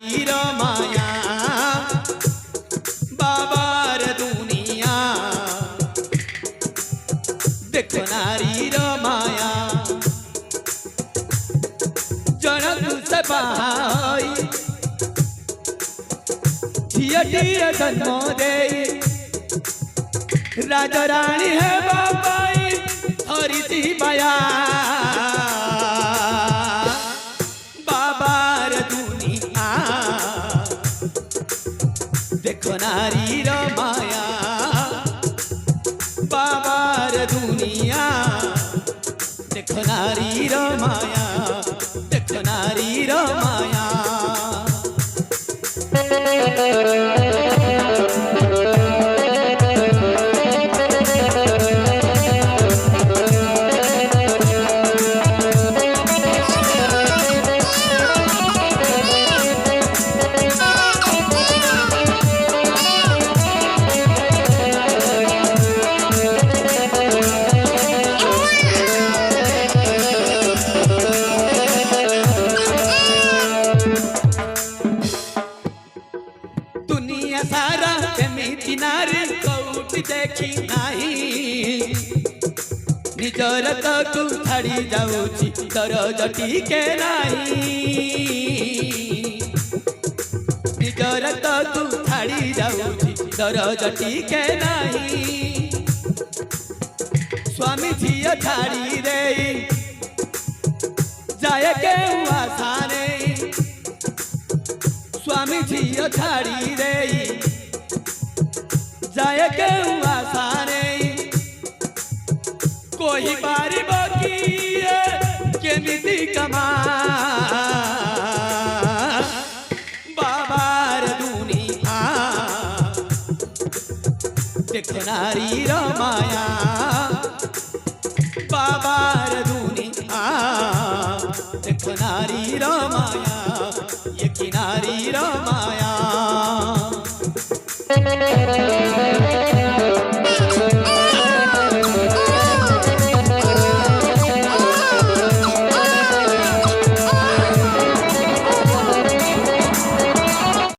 हीरा माया बाबार दुनिया देखो नारीर माया जनक से बाई झीटिए जन्म दे राजा रानी है बाबाई हरी सी माया बाबार दुनिया देखो नारीर माया बाबार दुनिया देखो नारीर माया देखो नारीर माया दुनिया सारा एमिति नारी कौटी देखी नहीं निजर तकु छाड़ी जाऊची दरज टिके नहीं निजर तकु छाड़ी जाऊची दरज टिके नहीं स्वामी झील छाड़ी दे जाए के आशा नहीं स्वामी झील छाड़ी दे जाए के आशा नहीं कोई बारी बाकी केमिति कमा बाबार दुनिया देखो नारीर माया बाबार दुनिया देखो नारीर माया ये किनारीर माया